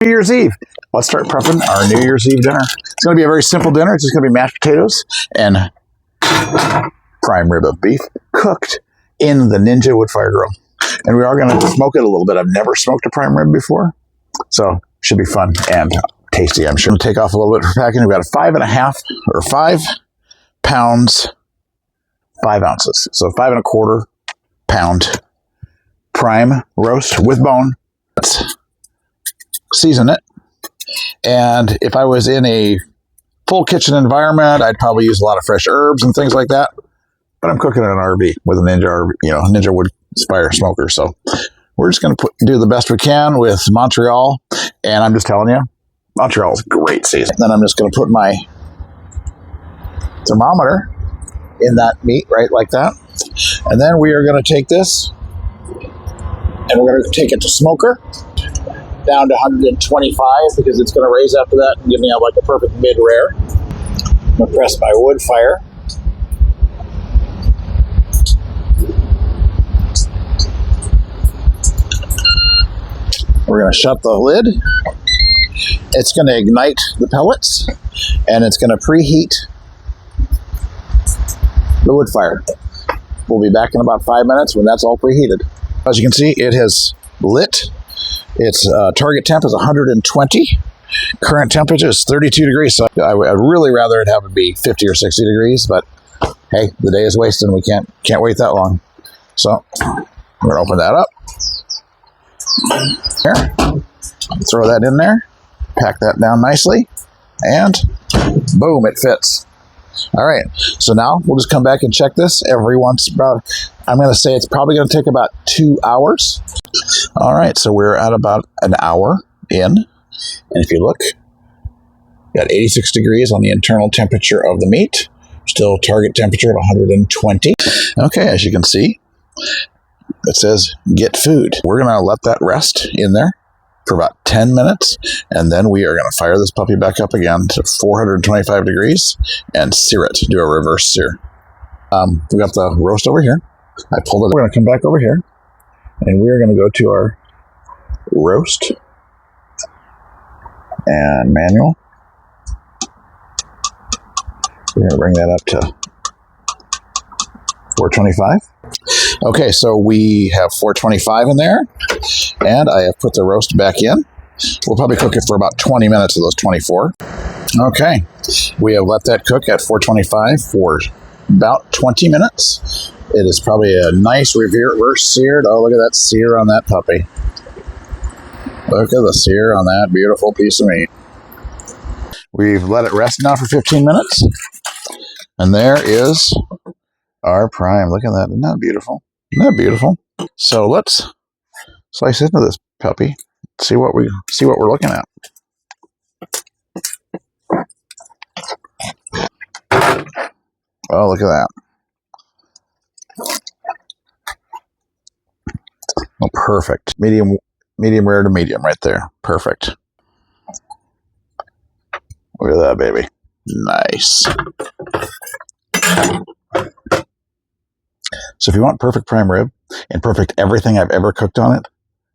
New Year's Eve. Let's start prepping our New Year's Eve dinner. It's going to be a very simple dinner. It's just going to be mashed potatoes and prime rib of beef cooked in the Ninja Woodfire Grill. And we are going to smoke it a little bit. I've never smoked a prime rib before, so should be fun and tasty. I'm sure. We'll take off a little bit for packing. We've got a 5 pounds, 5 ounces. So 5 1/4 pound prime roast with bone. Let's season it. And if I was in a full kitchen environment, I'd probably use a lot of fresh herbs and things like that. But I'm cooking in an RV with a Ninja Woodfire smoker. So we're just going to do the best we can with Montreal. And I'm just telling you, Montreal is great season. Then I'm just going to put my thermometer in that meat right like that. And then we are going to take this and we're going to take it to smoker down to 125 because it's going to raise after that and give me like a perfect mid-rare. I'm going to press my wood fire. We're going to shut the lid. It's going to ignite the pellets and it's going to preheat the wood fire. We'll be back in about 5 minutes when that's all preheated. As you can see, it has lit. Its target temp is 120. Current temperature is 32 degrees. So I'd really rather it have it be 50 or 60 degrees, but hey, the day is wasted and we can't wait that long. So we're gonna open that up. Here, throw that in there, pack that down nicely, and boom, it fits. All right, so now we'll just come back and check this every once about, I'm going to say it's probably going to take about 2 hours. All right, so we're at about an hour in, and if you look, got 86 degrees on the internal temperature of the meat, still target temperature of 120. Okay, as you can see, it says get food. We're going to let that rest in there for about 10 minutes, and then we are going to fire this puppy back up again to 425 degrees and sear it, do a reverse sear. We got the roast over here. I pulled it. We're going to come back over here, and we're going to go to our roast and manual. We're going to bring that up to 425. Okay, so we have 425 in there, and I have put the roast back in. We'll probably cook it for about 20 minutes of those 24. Okay, we have let that cook at 425 for about 20 minutes. It is probably a nice reverse seared. Oh, look at that sear on that puppy. Look at the sear on that beautiful piece of meat. We've let it rest now for 15 minutes, and there is our prime. Look at that. Isn't that beautiful? Isn't that beautiful? So let's slice into this puppy. See what we're looking at. Oh, look at that. Oh, perfect. Medium rare to medium right there. Perfect. Look at that, baby. Nice. So if you want perfect prime rib and perfect everything I've ever cooked on it,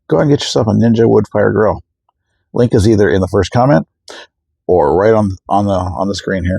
go ahead and get yourself a Ninja Woodfire Grill. Link is either in the first comment or right on the screen here.